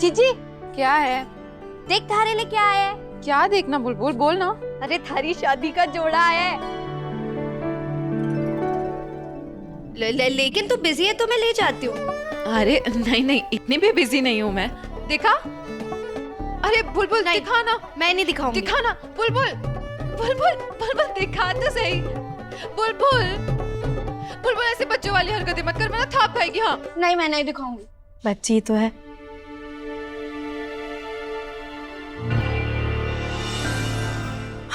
जीजी क्या है? देख थारे लिए क्या आया है। क्या देखना बुलबुल, बोल ना। अरे थारी शादी का जोड़ा आया है। लेकिन तू बिजी है तो मैं ले जाती हूँ। अरे नहीं नहीं, इतनी भी बिजी नहीं हूँ मैं। देखा? अरे बुलबुल दिखा ना। मैं नहीं दिखाऊंगी। दिखा ना बुलबुल, बुलबुल बुलबुल दिखा तो सही। बुलबुल बुलबुल ऐसे बच्चों वाली हरकतें मत कर, मैं ना थाप खाएगी। हाँ नहीं, मैं नहीं दिखाऊंगी। बच्ची तो है।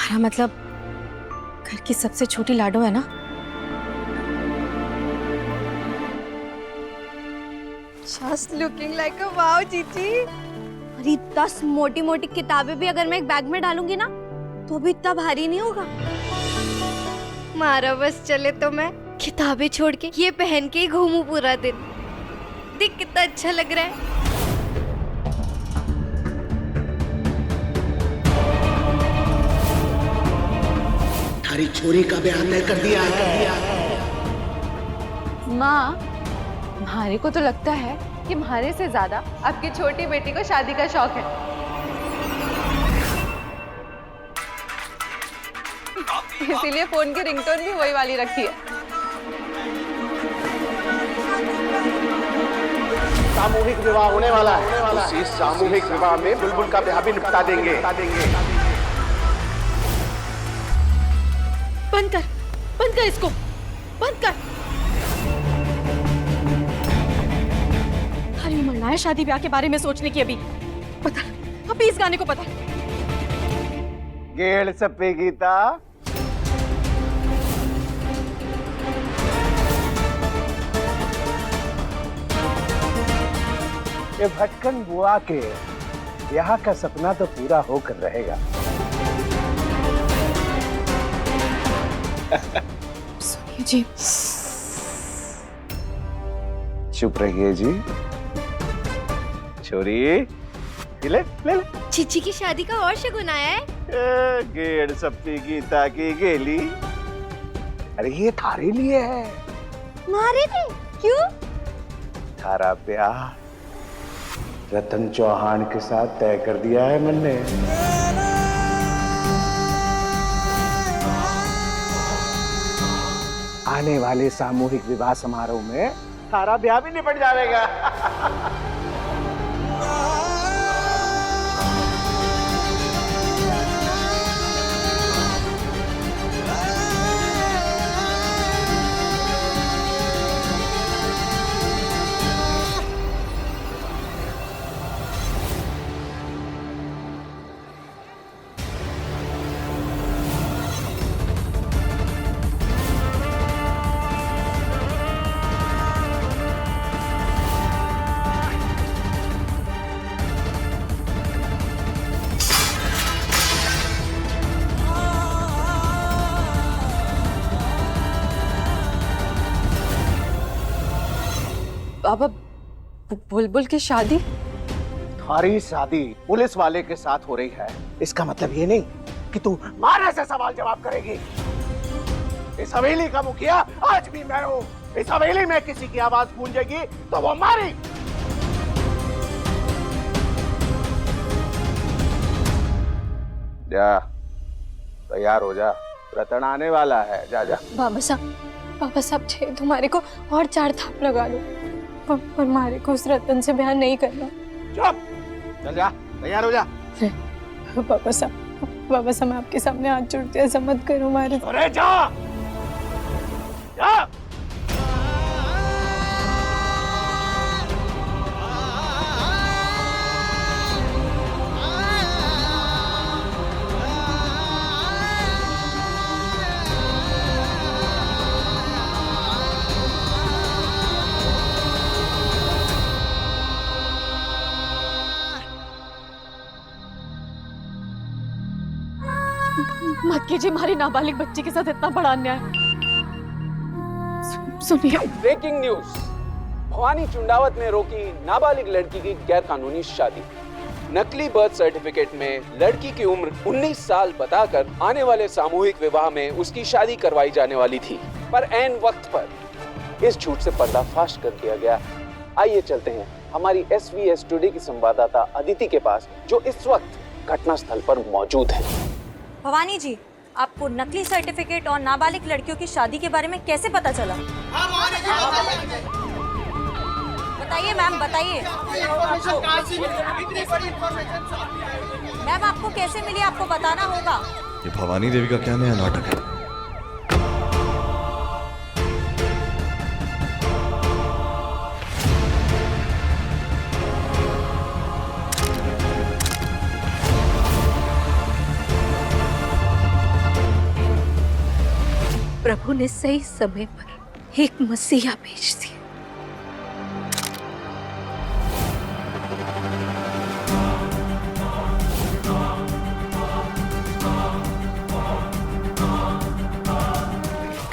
हमारा मतलब घर की सबसे छोटी लाडो है ना। Just looking like a wow, जीजी। अरे 10 मोटी मोटी किताबें भी अगर मैं एक बैग में डालूंगी ना तो भी इतना भारी नहीं होगा। मारा बस चले तो मैं किताबें छोड़ के ये पहन के ही घूमूं पूरा दिन। देख कितना अच्छा लग रहा है। थारी छोरी का बयान तय कर दिया है। माँ, म्हारे को तो लगता है कि म्हारे से ज्यादा आपकी छोटी बेटी को शादी का शौक है। इसीलिए फोन की रिंगटोन भी वही वाली रखी है। सामूहिक विवाह होने वाला है। इसी सामूहिक विवाह में बुलबुल का ब्याह भी निपटा देंगे। बंद कर इसको, बंद कर। हरी उम्र ना है शादी ब्याह के बारे में सोचने की। अभी पता, अभी इस गाने को पता। गेड़ सप्पे गीता। ये भटकन बुआ के यहाँ का सपना तो पूरा होकर रहेगा। सुनिए जी। चुप रहिए जी। छोरी ले ले। चिची की शादी का और शगुन आया है। गेड़ सप्पी गीता की गेली। अरे ये थारे लिए है। मारे थे क्यों? थारा ब्याह रतन चौहान के साथ तय कर दिया है मैंने। आने वाले सामूहिक विवाह समारोह में थारा ब्याह भी निपट जाएगा। बाबा, बुलबुल की शादी? थारी शादी पुलिस वाले के साथ हो रही है। इसका मतलब ये नहीं कि तू मारे से सवाल जवाब करेगी। इस हवेली का मुखिया आज भी मैं हूँ। इस हवेली में किसी की आवाज गूंजेगी तो वो मारी। जा, तैयार हो जा, रतन आने वाला है। जा जा। बाबा साहब छे तुम्हारे को और 4 थाप लगा लो, पर मारे को उस रतन से ब्याह नहीं करना। चुप, चल जा, तैयार हो जा। बाबा साहब मैं आपके सामने हाथ जोड़ते ऐसा मत करो मारे। अरे जा, जा। मत कीजिए हमारी नाबालिग बच्ची के साथ इतना बड़ा अन्याय। सुनिए। ब्रेकिंग न्यूज, भवानी चुंडावत ने रोकी नाबालिग लड़की की गैरकानूनी शादी। नकली बर्थ सर्टिफिकेट में लड़की की उम्र 19 साल बताकर आने वाले सामूहिक विवाह में उसकी शादी करवाई जाने वाली थी, पर ऐन वक्त पर इस झूठ से पर्दाफाश कर दिया गया। आइए चलते हैं हमारी SVS टुडे की संवाददाता अदिति के पास, जो इस वक्त घटनास्थल पर मौजूद है। भवानी जी, आपको नकली सर्टिफिकेट और नाबालिग लड़कियों की शादी के बारे में कैसे पता चला? बताइए मैम, बताइए। मैम, आपको कैसे मिली, आपको बताना होगा। ये भवानी देवी का क्या नया नाटक है? प्रभु ने सही समय पर एक मसीहा भेज दिया।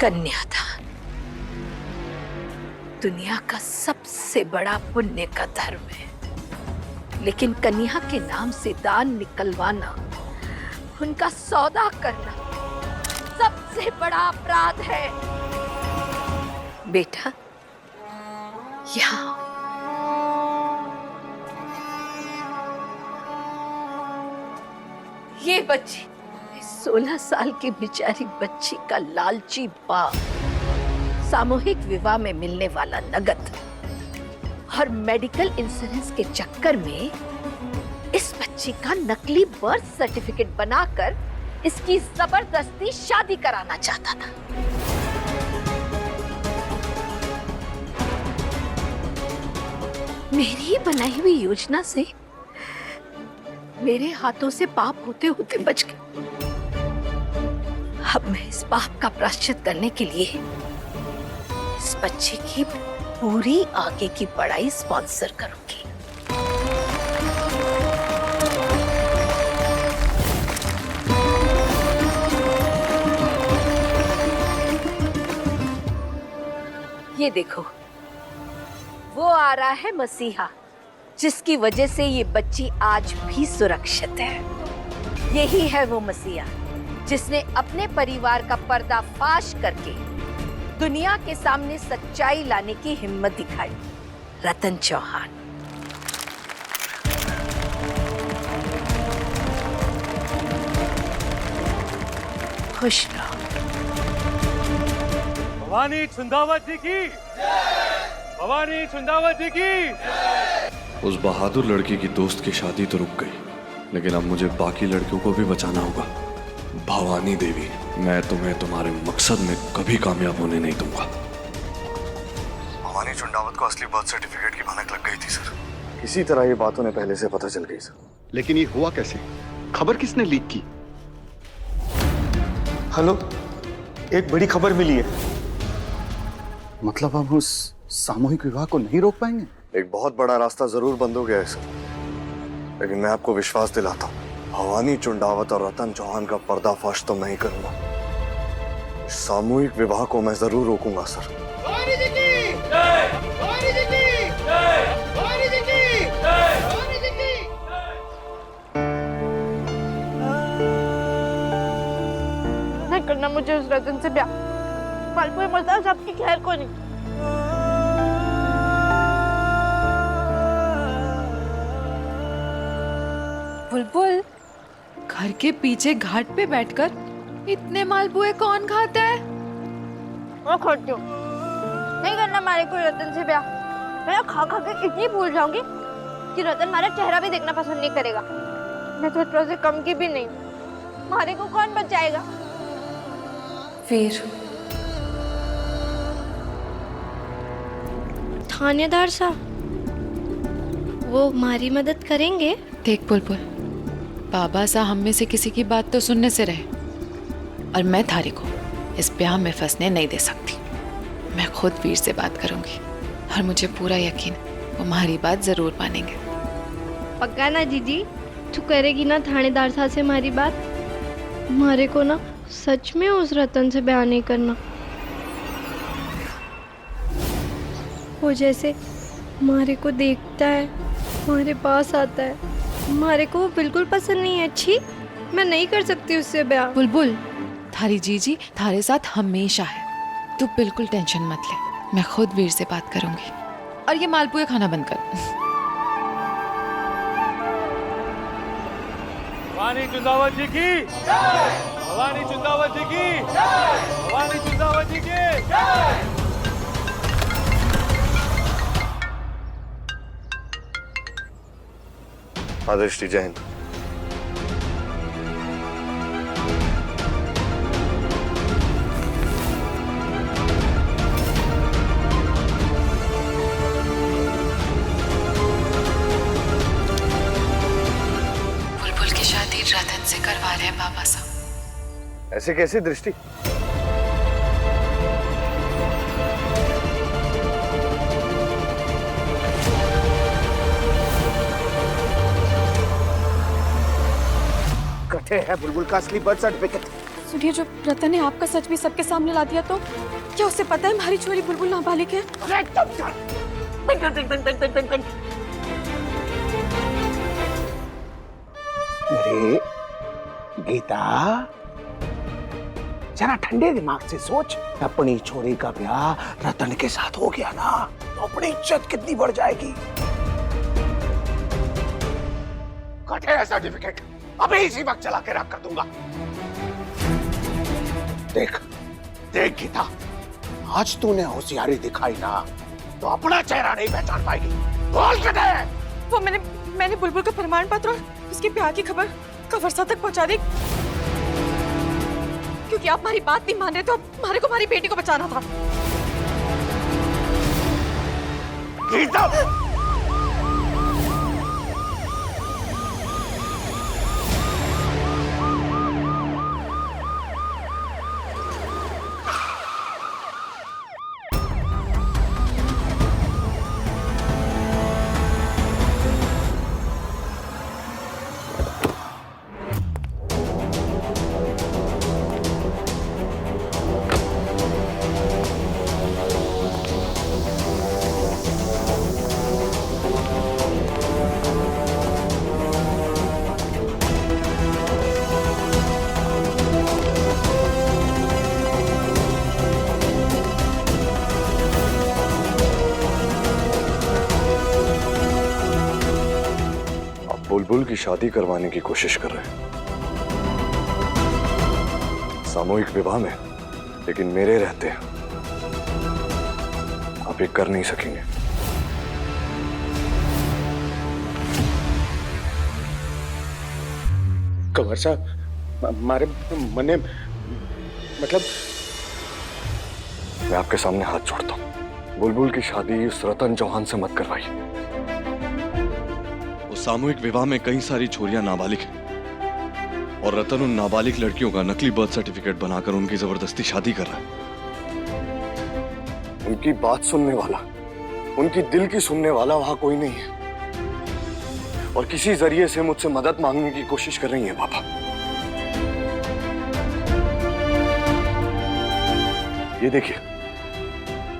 कन्यादान दुनिया का सबसे बड़ा पुण्य का धर्म है, लेकिन कन्या के नाम से दान निकलवाना, उनका सौदा करना सबसे बड़ा अपराध है। बेटा, यहाँ ये बच्ची, 16 साल की बेचारी बच्ची का लालची बाप सामूहिक विवाह में मिलने वाला नगद और मेडिकल इंश्योरेंस के चक्कर में इस बच्ची का नकली बर्थ सर्टिफिकेट बनाकर इसकी जबरदस्ती शादी कराना चाहता था। मेरी बनाई हुई योजना से मेरे हाथों से पाप होते होते बच गए। अब मैं इस पाप का प्रायश्चित करने के लिए इस बच्चे की पूरी आगे की पढ़ाई स्पॉन्सर करूंगी। ये देखो, वो आ रहा है मसीहा, जिसकी वजह से ये बच्ची आज भी सुरक्षित है। यही है वो मसीहा जिसने अपने परिवार का पर्दाफाश करके दुनिया के सामने सच्चाई लाने की हिम्मत दिखाई। रतन चौहान। खुश रहो। भवानी छुंदावत जी की, भवानी छुंदावत जी की। उस बहादुर लड़की की दोस्त की शादी तो रुक गई, लेकिन अब मुझे बाकी लड़कियों को भी बचाना होगा। भवानी देवी, मैं तुम्हें तुम्हारे मकसद में कभी कामयाब होने नहीं दूंगा। भवानी चुंडावत को असली बर्थ सर्टिफिकेट की भनक लग गई थी सर। किसी तरह ये बातों ने पहले से पता चल गई सर। लेकिन ये हुआ कैसे? खबर किसने लीक की? हेलो, एक बड़ी खबर मिली है। मतलब हम उस सामूहिक विवाह को नहीं रोक पाएंगे? एक बहुत बड़ा रास्ता जरूर बंद हो गया है सर, लेकिन मैं आपको विश्वास दिलाता हूँ, भवानी चुंडावत और रतन चौहान का पर्दाफाश तो मैं ही करूंगा। सामूहिक विवाह को मैं जरूर रोकूंगा सर। भवानी जी की जय! भवानी जी की जय! भवानी जी की जय! भवानी जी की। नहीं करना मुझे उस रतन से ब्याह। मालपुए मरता सबकी खैर को नहीं। बुलबुल, घर के पीछे घाट पे बैठकर इतने मालपुए कौन खाता है? मैं खाती हूँ। नहीं करना मारे को रतन से ब्याह। मैं खा खा के इतनी भूल जाऊंगी कि रतन हमारा चेहरा भी देखना पसंद नहीं करेगा। मैं तो थोड़ा से कम की भी नहीं। मारे को कौन बचाएगा? वीर, थानेदार साहब, वो हमारी मदद करेंगे? देख बुलबुल, बाबा साहब हम में से किसी की बात तो सुनने से रहे, और मैं थारी को इस ब्याह में फंसने नहीं दे सकती। मैं खुद वीर से बात करूंगी और मुझे पूरा यकीन वो हमारी बात जरूर मानेंगे। पक्का ना जीजी? तू करेगी ना थानेदार साहब से हमारी बात? हमारे को ना सच में उस रतन से ब्याह नहीं करना। वो जैसे हमारे को देखता है, हमारे पास आता है, हमारे को वो बिल्कुल पसंद नहीं है। अच्छी, मैं नहीं कर सकती उससे ब्याह। बुलबुल, थारी जीजी थारे साथ हमेशा है, तू बिल्कुल टेंशन मत ले। मैं खुद वीर से बात करूंगी। और ये मालपुए खाना बंद कर। भवानी चुंदावत जी की भवानी चुंदावत जी की भवानी चुंदावत जी की आदर्श जी, जय हिंद। बुलबुल की शादी रतन से करवा रहे हैं बाबा साहब। ऐसे कैसी दृष्टि? कटे है बुलबुल का असली बर्थ सर्टिफिकेट। सुनिए, जो रतन ने आपका सच भी सबके सामने ला दिया तो क्या उसे पता है हमारी छोरी बुलबुल नाबालिग है? अरे चुप कर। अरे गीता, जरा ठंडे दिमाग से सोच। अपनी छोरी का ब्याह रतन के साथ हो गया ना, तो अपनी इज्जत कितनी बढ़ जाएगी। कटे है सर्टिफिकेट, अभी इसी वक्त चला के रख कर दूंगा। देख देख गीता, आज तूने होशियारी दिखाई ना, तो अपना चेहरा नहीं पहचान पाएगी। बोल के दे। वो मैंने बुलबुल का प्रमाण पत्र और उसके ब्याह की खबर कवर्सा तक पहुंचा दी, क्योंकि आप हमारी बात नहीं मान रहे, तो हमारे को हमारी बेटी को बचाना था। गीता, बुलबुल की शादी करवाने की कोशिश कर रहे हैं, सामूहिक विवाह में, लेकिन मेरे रहते आप ये कर नहीं सकेंगे। कंवर साहब, हमारे मने मतलब मैं आपके सामने हाथ जोड़ता हूं, बुलबुल की शादी उस रतन चौहान से मत करवाइए। सामूहिक विवाह में कई सारी छोरियां नाबालिग हैं और रतन उन नाबालिग लड़कियों का नकली बर्थ सर्टिफिकेट बनाकर उनकी जबरदस्ती शादी कर रहा है। उनकी बात सुनने वाला, उनकी दिल की सुनने वाला वहां कोई नहीं है और किसी जरिए से मुझसे मदद मांगने की कोशिश कर रही है पापा। ये देखिए,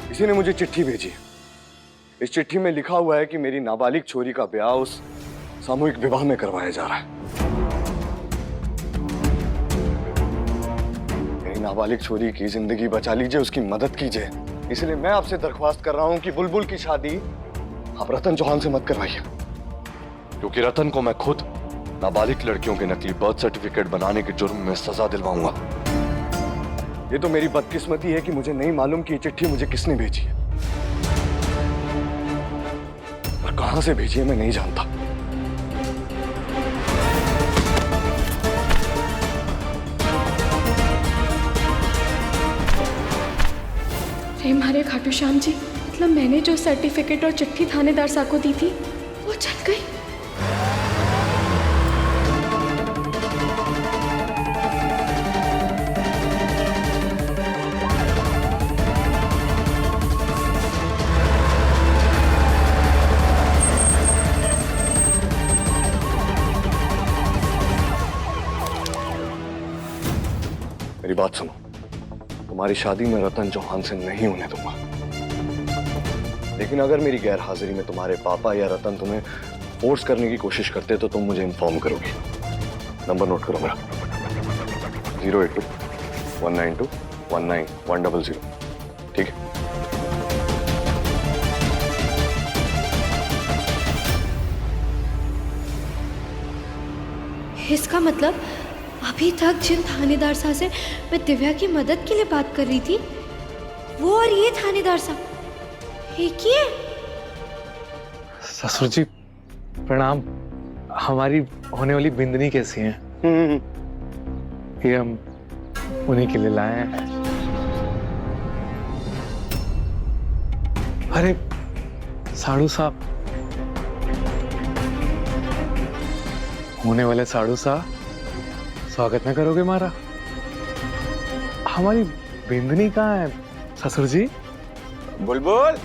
किसी ने मुझे चिट्ठी भेजी है। इस चिट्ठी में लिखा हुआ है कि मेरी नाबालिग छोरी का ब्याह उस सामूहिक विवाह में करवाया जा रहा है। मेरी नाबालिग छोरी की जिंदगी बचा लीजिए, उसकी मदद कीजिए। इसलिए मैं आपसे दरख्वास्त कर रहा हूं कि बुलबुल की शादी आप रतन चौहान से मत करवाइए, क्योंकि रतन को मैं खुद नाबालिग लड़कियों के नकली बर्थ सर्टिफिकेट बनाने के जुर्म में सजा दिलवाऊंगा। ये तो मेरी बदकिस्मती है कि मुझे नहीं मालूम कि ये चिट्ठी मुझे किसने भेजी है, और कहां से भेजी है मैं नहीं जानता। हमारे खाटू श्याम जी, मतलब मैंने जो सर्टिफिकेट और चिट्ठी थानेदार साहब को दी थी वो चल गई। मेरी बात सुनो, तुम्हारी शादी में रतन चौहान से नहीं होने दूंगा, लेकिन अगर मेरी गैर हाजिरी में तुम्हारे पापा या रतन तुम्हें फोर्स करने की कोशिश करते तो तुम मुझे इन्फॉर्म करोगी। नंबर नोट करो मेरा, 082-192-19100। ठीक है? हे इसका मतलब अभी तक जिन थानेदार साहब से मैं दिव्या की मदद के लिए बात कर रही थी, वो और ये थानेदार साहब एक ही है। ससुर जी प्रणाम। हमारी होने वाली बिंदनी कैसी हैं? ये हम उन्हीं के लिए लाए हैं। अरे साड़ू साहब, होने वाले साड़ू साहब, स्वागत न करोगे हमारा? हमारी बिंदनी कहाँ है ससुर जी? बुलबुल,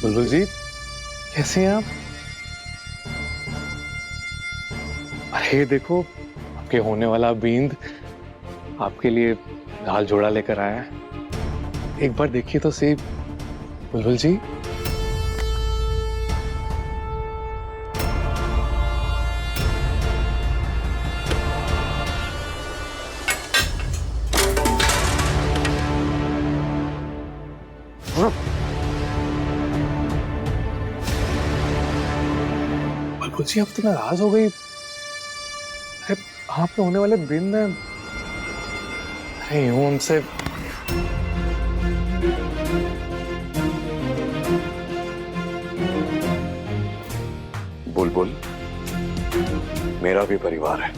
बुलबुल जी कैसे हैं आप? अरे देखो, आपके होने वाला बींद आपके लिए लाल जोड़ा लेकर आया है। एक बार देखिए तो सही बुलबुल जी। बुलबुल जी अब तो नाराज हो गई। अरे आपके होने वाले बिंद है। अरे यूं उनसे बुलबुल मेरा भी परिवार है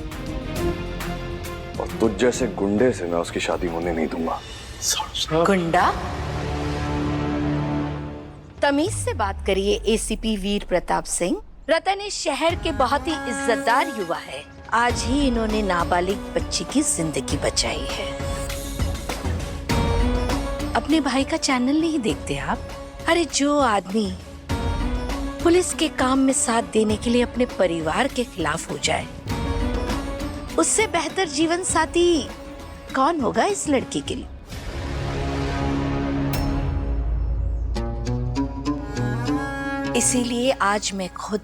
और तुझ जैसे गुंडे से मैं उसकी शादी होने नहीं दूंगा। गुंडा? तमीज से बात करिए एसीपी वीर प्रताप सिंह। रतन इस शहर के बहुत ही इज्जतदार युवा है। आज ही इन्होंने नाबालिग बच्ची की जिंदगी बचाई है। अपने भाई का चैनल नहीं देखते आप? अरे जो आदमी पुलिस के काम में साथ देने के लिए अपने परिवार के खिलाफ हो जाए, उससे बेहतर जीवन साथी कौन होगा इस लड़की के लिए? इसीलिए आज मैं खुद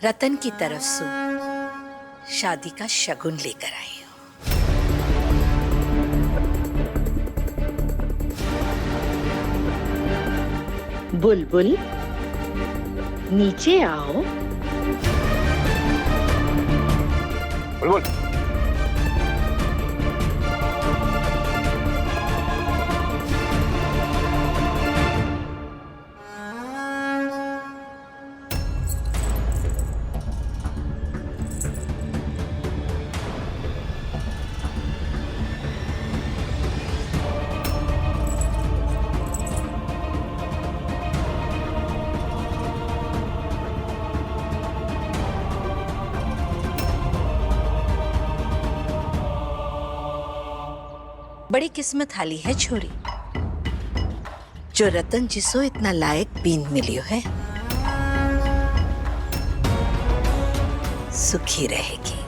रतन की तरफ से शादी का शगुन लेकर आई हूँ। बुलबुल नीचे आओ। बुलबुल, बड़ी किस्मत हाली है छोरी, जो रतन जिसो इतना लायक बींद मिलियो है। सुखी रहेगी।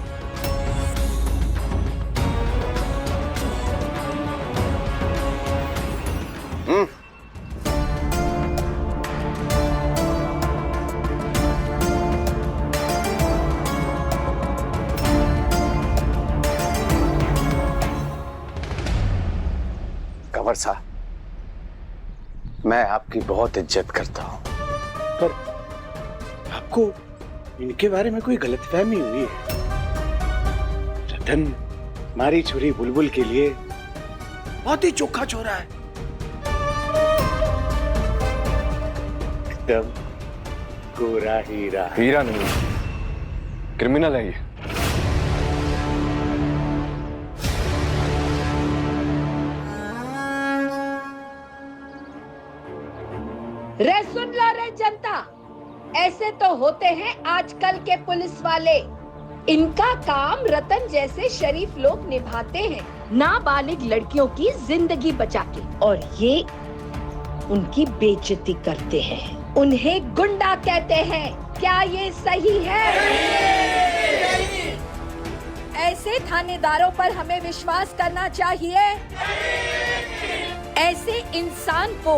कंवर साहब, मैं आपकी बहुत इज्जत करता हूं, पर आपको इनके बारे में कोई गलतफहमी हुई है। रतन हमारी छोरी बुलबुल के लिए बहुत ही चोखा छोरा है, एकदम गोरा हीरा। हीरा नहीं, क्रिमिनल है ये। रे सुन लो रे जनता, ऐसे तो होते हैं आजकल के पुलिस वाले। इनका काम रतन जैसे शरीफ लोग निभाते हैं, नाबालिग लड़कियों की जिंदगी बचा के, और ये उनकी बेइज्जती करते हैं। उन्हें गुंडा कहते हैं। क्या ये सही है? ऐसे थानेदारों पर हमें विश्वास करना चाहिए। ऐसे इंसान को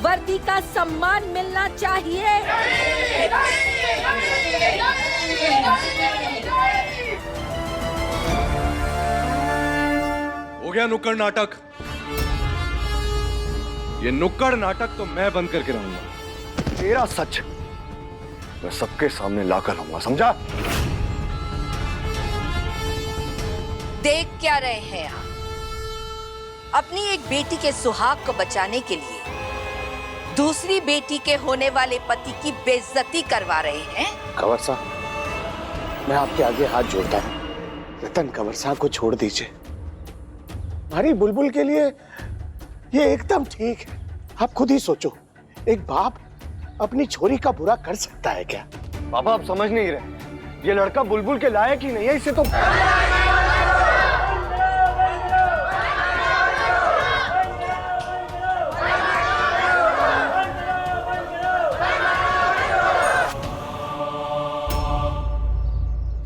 वर्दी का सम्मान मिलना चाहिए। गया नुक्कड़ नाटक। ये नुक्कड़ नाटक तो मैं बंद करके रहूंगा। तेरा सच मैं सबके सामने लाकर लाऊंगा, समझा? देख क्या रहे हैं आप? अपनी एक बेटी के सुहाग को बचाने के लिए दूसरी बेटी के होने वाले पति की बेइज्जती करवा रहे हैं। कंवर साहब, मैं आपके आगे हाथ जोड़ता हूँ, रतन कंवर साहब को छोड़ दीजिए। हमारी बुलबुल के लिए ये एकदम ठीक है। आप खुद ही सोचो, एक बाप अपनी छोरी का बुरा कर सकता है क्या? पापा आप समझ नहीं रहे, ये लड़का बुलबुल के लायक ही नहीं है, इसे तो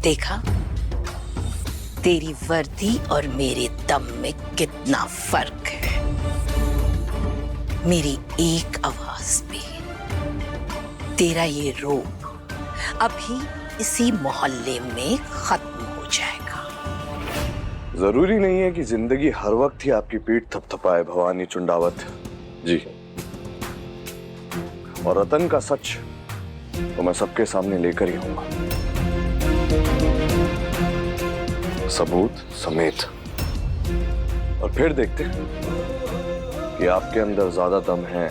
देखा तेरी वर्दी और मेरे दम में कितना फर्क है। मेरी एक आवाज पे तेरा ये रोब अभी इसी मोहल्ले में खत्म हो जाएगा। जरूरी नहीं है कि जिंदगी हर वक्त ही आपकी पीठ थपथपाए भवानी चुंडावत जी। और रतन का सच तो मैं सबके सामने लेकर ही आऊंगा, सबूत समेत। और फिर देखते हैं कि आपके अंदर ज्यादा दम है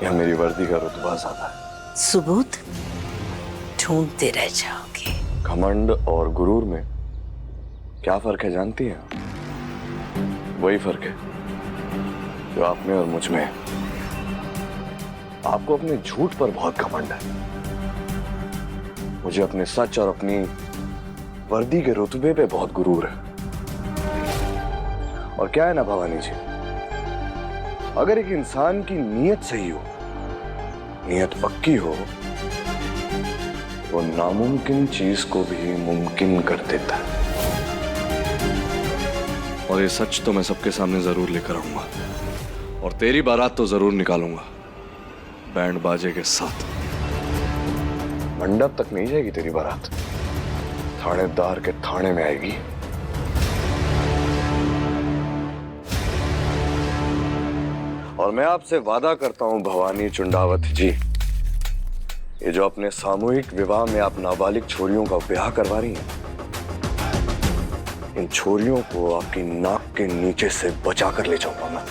या मेरी वर्दी का रुतबा ज्यादा है। सबूत ढूंढते रह जाओगे। घमंड और गुरूर में क्या फर्क है जानती हैं? वही फर्क है जो आप में और मुझ में है। आपको अपने झूठ पर बहुत घमंड है, मुझे अपने सच और अपनी वर्दी के रुतबे पे बहुत गुरूर है। और क्या है ना भवानी जी, अगर एक इंसान की नीयत सही हो, नीयत पक्की हो, वो नामुमकिन चीज को भी मुमकिन कर देता है। और ये सच तो मैं सबके सामने जरूर लेकर आऊंगा, और तेरी बारात तो जरूर निकालूंगा बैंड बाजे के साथ। मंडप तक नहीं जाएगी तेरी बारात, थानेदार के थाने में आएगी। और मैं आपसे वादा करता हूं भवानी चुंडावत जी, ये जो अपने सामूहिक विवाह में आप नाबालिग छोरियों का ब्याह करवा रही हैं, इन छोरियों को आपकी नाक के नीचे से बचा कर ले जाऊंगा मैं।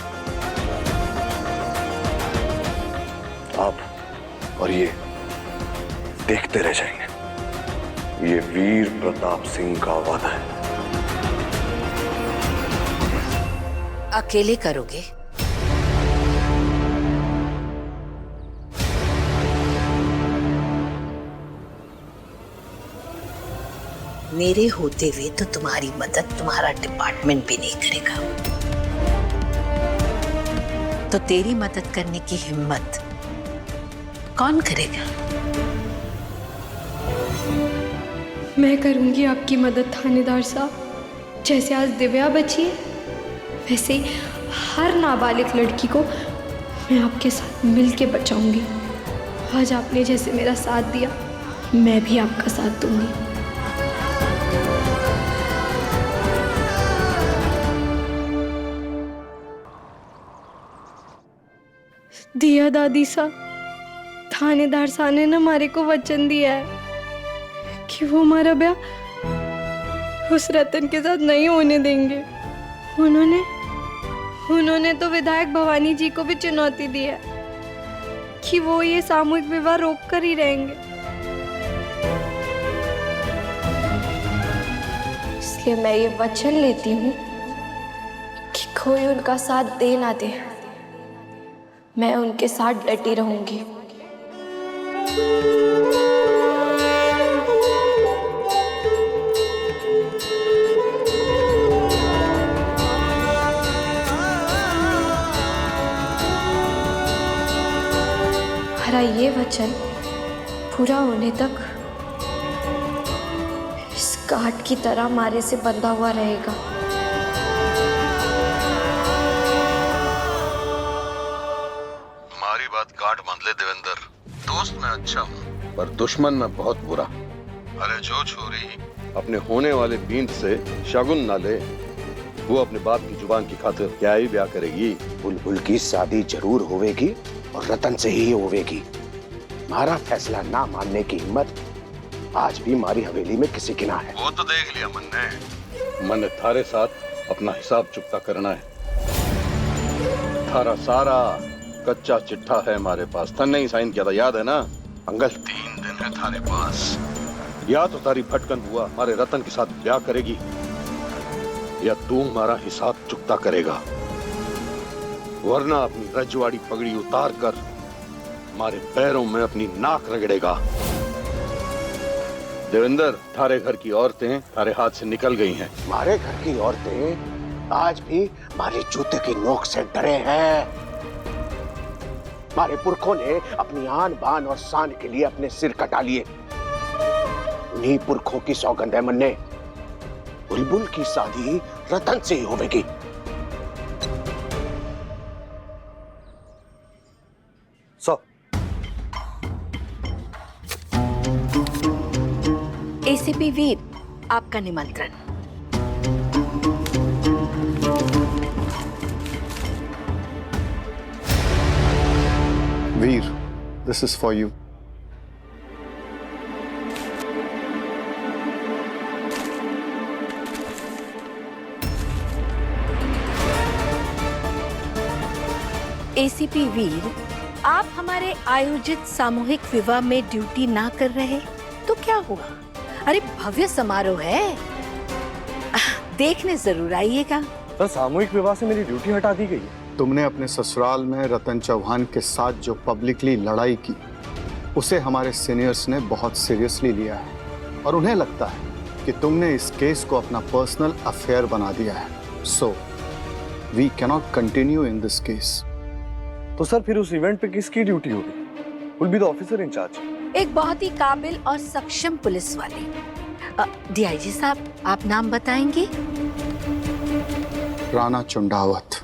आप और ये देखते रह जाएंगे। ये वीर प्रताप सिंह का वादा है। अकेले करोगे? मेरे होते हुए तो तुम्हारी मदद तुम्हारा डिपार्टमेंट भी नहीं करेगा, तो तेरी मदद करने की हिम्मत कौन करेगा? मैं करूंगी आपकी मदद थानेदार साहब। जैसे आज दिव्या बची है, वैसे ही हर नाबालिग लड़की को मैं आपके साथ मिल के बचाऊंगी। आज आपने जैसे मेरा साथ दिया, मैं भी आपका साथ दूंगी। दिया दादी साहब, थानेदार साहब ने ना हमारे को वचन दिया है कि वो हमारा ब्याह उस रतन के साथ नहीं होने देंगे। उन्होंने तो विधायक भवानी जी को भी चुनौती दी है कि वो ये सामूहिक विवाह रोक कर ही रहेंगे। इसलिए मैं ये वचन लेती हूँ कि कोई उनका साथ दे ना दे, मैं उनके साथ डटी रहूंगी। हमारा ये वचन पूरा होने तक इस गांठ की तरह हमारे से बंधा हुआ रहेगा। हमारी बात गांठ बांध ले देवेंद्र। दोस्त मैं अच्छा हूँ पर दुश्मन मैं बहुत बुरा। अरे जो छोरी अपने होने वाले बींद से शगुन ना ले, वो अपने बाप की जुबान की खातिर क्या ही ब्याह करेगी। बुलबुल की शादी जरूर होवेगी और रतन से ही होवेगी। हमारा फैसला ना मानने की हिम्मत आज भी हमारी हवेली में किसी की ना है। वो तो देख लिया मन ने थारे साथ अपना हिसाब चुकता करना है। थारा सारा कच्चा चिट्ठा है हमारे पास। था नहीं साइन किया था, याद है ना अंकल? 3 दिन है थारे पास। या तो तारी भटकन हुआ हमारे रतन के साथ ब्याह करेगी या तू हमारा हिसाब चुकता करेगा, वरना अपनी रजवाड़ी पगड़ी उतार कर हमारे पैरों में अपनी नाक रगड़ेगा। देवेंद्र, थारे घर की औरतें थारे हाथ से निकल गई हैं। हमारे घर की औरतें आज भी हमारे जूते की नोक से डरे हैं। हमारे पुरखों ने अपनी आन बान और शान के लिए अपने सिर कटा लिए। उन्हीं पुरखों की सौगंध है मन्ने, बुलबुल की शादी रतन से ही होगी। एसीपी वीर, आपका निमंत्रण। Veer, this is for you. ACP Veer, आप हमारे आयोजित सामूहिक विवाह में ड्यूटी ना कर रहे तो क्या हुआ? अरे भव्य समारोह है, देखने जरूर आइएगा। सर, सामूहिक विवाह से मेरी ड्यूटी हटा दी गई। तुमने अपने ससुराल में रतन चौहान के साथ जो पब्लिकली लड़ाई की, उसे हमारे सीनियर्स ने बहुत सीरियसली लिया है और उन्हें लगता है कि तुमने इस केस को अपना पर्सनल अफेयर बना दिया है। So we cannot continue in this case. तो सर, फिर उस इवेंट पे किसकी ड्यूटी होगी? Will be the officer in charge. एक बहुत ही काबिल और सक्षम पुलिस वाले। डीआईजी साहब, आप नाम बताएंगे? राणा चुंडावत।